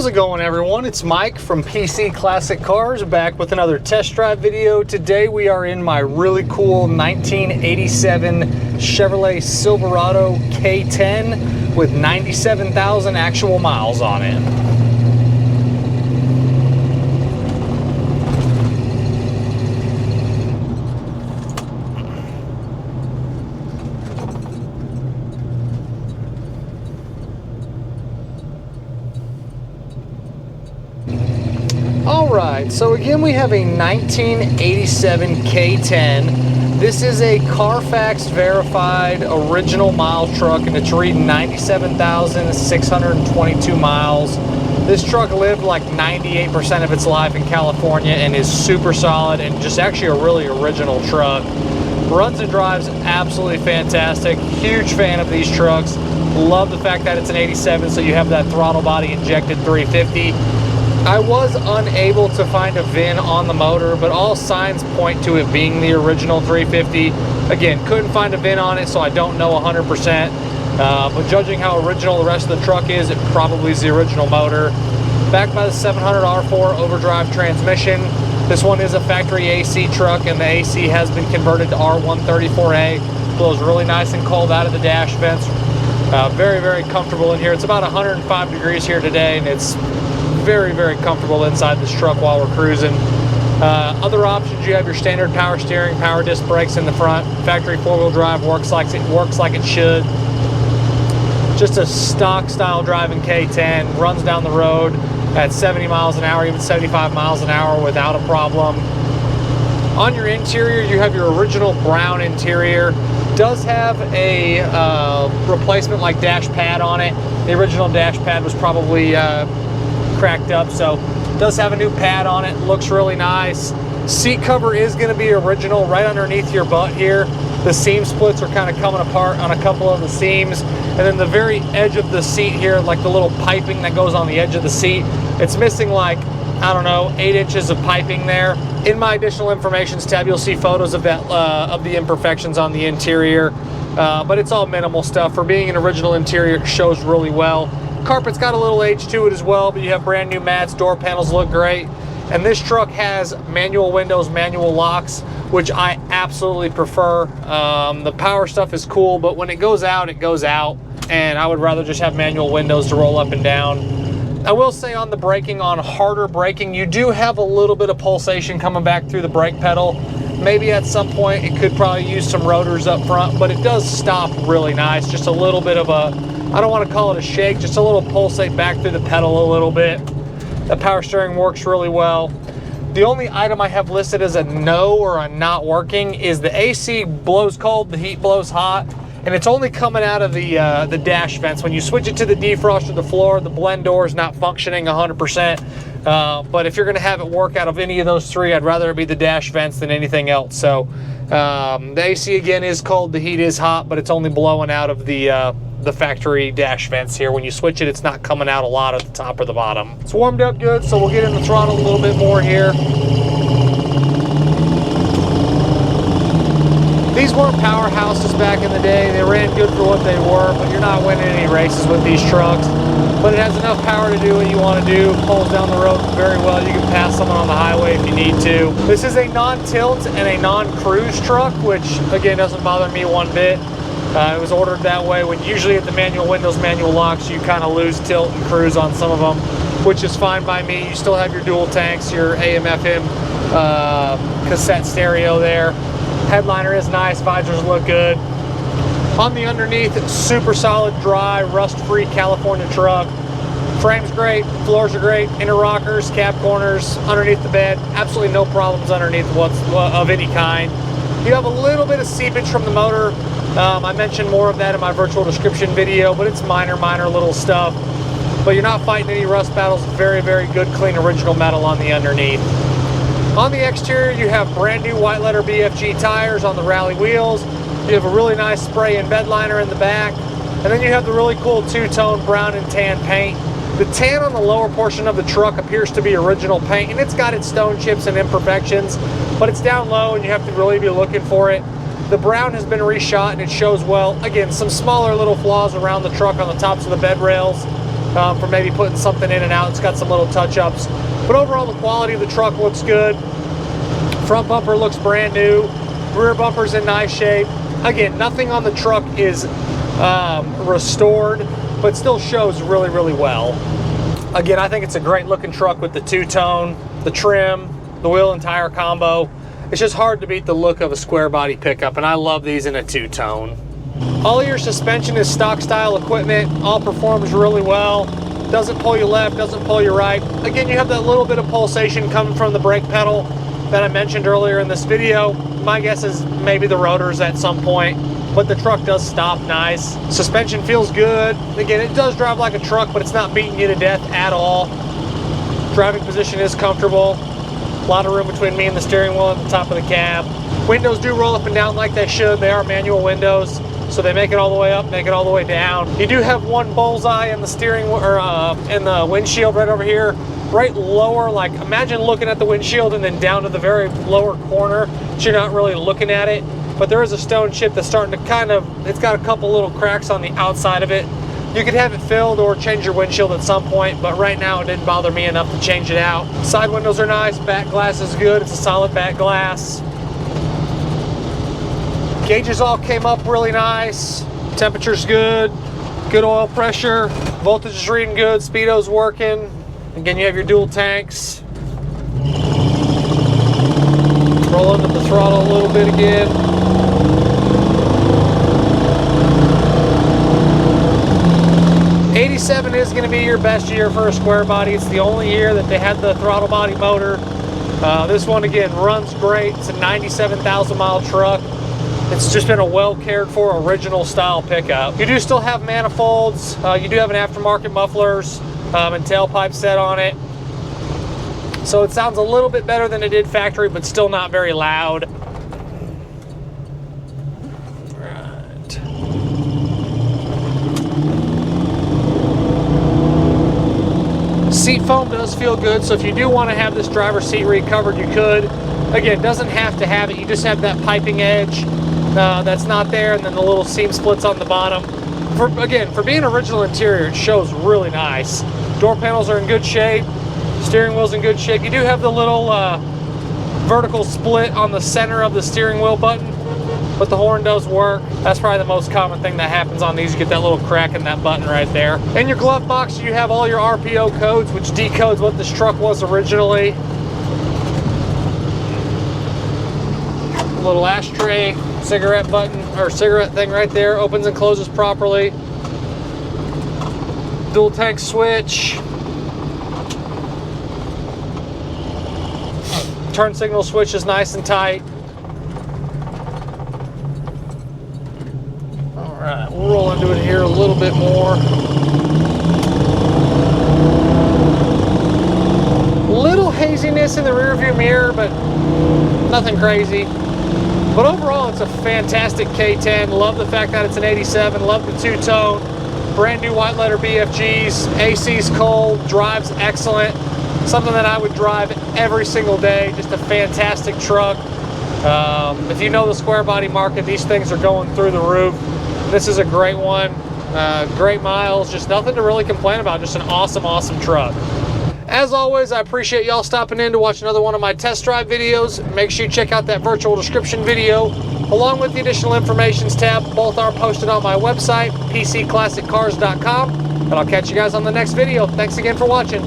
How's it going, everyone? It's Mike from PC Classic Cars, back with another test drive video. Today we are in my really cool 1987 Chevrolet Silverado K10 with 97,000 actual miles on it. Alright, so again we have a 1987 K10. This is a Carfax verified original mile truck, and it's reading 97,622 miles. This truck lived like 98% of its life in California and is super solid and just actually a really original truck. Runs and drives absolutely fantastic. Huge fan of these trucks. Love the fact that it's an 87, so you have that throttle body injected 350. I was unable to find a VIN on the motor, but all signs point to it being the original 350. Again, couldn't find a VIN on it, so I don't know 100%. But judging how original the rest of the truck is, it probably is the original motor. Backed by the 700 R4 overdrive transmission. This one is a factory AC truck, and the AC has been converted to R134A. Blows really nice and cold out of the dash vents. Very, very comfortable in here. It's about 105 degrees here today, and it's very, very comfortable inside this truck while we're cruising. Other options, you have your standard power steering, power disc brakes in the front. Factory four-wheel drive works like it should. Just a stock style driving K10, runs down the road at 70 miles an hour, even 75 miles an hour without a problem. On your interior, you have your original brown interior. Does have a replacement like dash pad on it. The original dash pad was probably cracked up, so does have a new pad on it. Looks really nice. Seat cover is going to be original right underneath your butt here. The seam splits are kind of coming apart on a couple of the seams, and then the very edge of the seat here, like the little piping that goes on the edge of the seat, it's missing like, I don't know, 8 inches of piping there. In my additional informations tab, you'll see photos of that of the imperfections on the interior, but it's all minimal stuff. For being an original interior, it shows really well. Carpet's got a little age to it as well, but you have brand new mats. Door panels look great. And this truck has manual windows, manual locks, which I absolutely prefer. The power stuff is cool, but when it goes out, it goes out. And I would rather just have manual windows to roll up and down. I will say on the braking, on harder braking, you do have a little bit of pulsation coming back through the brake pedal. Maybe at some point it could probably use some rotors up front, but it does stop really nice. Just a little bit of a, I don't want to call it a shake, just a little pulsate back through the pedal a little bit. The power steering works really well. The only item I have listed as a no or a not working is the AC blows cold, the heat blows hot, and it's only coming out of the dash vents. When you switch it to the defrost or the floor, the blend door is not functioning 100%. But if you're going to have it work out of any of those three, I'd rather it be the dash vents than anything else. So the AC again is cold, the heat is hot, but it's only blowing out of the factory dash vents here. When you switch it, it's not coming out a lot at the top or the bottom. It's warmed up good, so we'll get in the throttle a little bit more here. These weren't powerhouses back in the day. They ran good for what they were, but you're not winning any races with these trucks. But it has enough power to do what you want to do. Pulls down the road very well. You can pass someone on the highway if you need to. This is a non-tilt and a non-cruise truck, which again doesn't bother me one bit. It was ordered that way. When usually at the manual windows, manual locks, you kind of lose tilt and cruise on some of them, which is fine by me. You still have your dual tanks, your AM/FM cassette stereo there. Headliner is nice, visors look good. On the underneath, it's super solid, dry, rust-free California truck. Frame's great, floors are great, inner rockers, cab corners, underneath the bed, absolutely no problems underneath of any kind. You have a little bit of seepage from the motor. I mentioned more of that in my virtual description video, but it's minor little stuff. But you're not fighting any rust battles. Very, very good, clean, original metal on the underneath. On the exterior, you have brand new white letter BFG tires on the rally wheels. You have a really nice spray and bed liner in the back. And then you have the really cool two-tone brown and tan paint. The tan on the lower portion of the truck appears to be original paint, and it's got its stone chips and imperfections, but it's down low and you have to really be looking for it. The brown has been reshot and it shows well. Again, some smaller little flaws around the truck on the tops of the bed rails. for maybe putting something in and out. It's got some little touch-ups. But overall, the quality of the truck looks good. Front bumper looks brand new. Rear bumper's in nice shape. Again, nothing on the truck is restored, but still shows really, really well. Again, I think it's a great looking truck with the two-tone, the trim, the wheel and tire combo. It's just hard to beat the look of a square body pickup, and I love these in a two-tone. All of your suspension is stock style equipment. All performs really well. Doesn't pull you left, doesn't pull you right. Again, you have that little bit of pulsation coming from the brake pedal that I mentioned earlier in this video. My guess is maybe the rotors at some point, but the truck does stop nice. Suspension feels good. Again, it does drive like a truck, but it's not beating you to death at all. Driving position is comfortable. A lot of room between me and the steering wheel and the top of the cab. Windows do roll up and down like they should. They are manual windows, so they make it all the way up, make it all the way down. You do have one bullseye in the steering or in the windshield right over here, right lower. Like imagine looking at the windshield and then down to the very lower corner, so you're not really looking at it. But there is a stone chip that's starting to kind of, it's got a couple little cracks on the outside of it. You could have it filled or change your windshield at some point, but right now it didn't bother me enough to change it out. Side windows are nice, back glass is good, it's a solid back glass. Gauges all came up really nice, temperature's good, good oil pressure, voltage is reading good, speedo's working. Again, you have your dual tanks. Roll into the throttle a little bit again. '87 is going to be your best year for a square body. It's the only year that they had the throttle body motor. This one, again, runs great. It's a 97,000 mile truck. It's just been a well cared for original style pickup. You do still have manifolds. You do have an aftermarket mufflers and tailpipe set on it. So it sounds a little bit better than it did factory, but still not very loud. Seat foam does feel good, so if you do want to have this driver's seat recovered, you could. Again, doesn't have to have it. You just have that piping edge that's not there, and then the little seam splits on the bottom. For being original interior, it shows really nice. Door panels are in good shape. Steering wheel's in good shape. You do have the little vertical split on the center of the steering wheel button, but the horn does work. That's probably the most common thing that happens on these. You get that little crack in that button right there. In your glove box, you have all your RPO codes, which decodes what this truck was originally. Little ashtray, cigarette button, or cigarette thing right there, opens and closes properly. Dual tank switch. Turn signal switch is nice and tight. Alright, we'll roll into it here a little bit more. Little haziness in the rear view mirror, but nothing crazy. But overall, it's a fantastic K10. Love the fact that it's an 87. Love the two-tone. Brand new white letter BFGs. AC's cold. Drives excellent. Something that I would drive every single day. Just a fantastic truck. If you know the square body market, these things are going through the roof. This is a great one. Great miles. Just nothing to really complain about. Just an awesome, awesome truck. As always, I appreciate y'all stopping in to watch another one of my test drive videos. Make sure you check out that virtual description video along with the additional informations tab. Both are posted on my website, pcclassiccars.com. And I'll catch you guys on the next video. Thanks again for watching.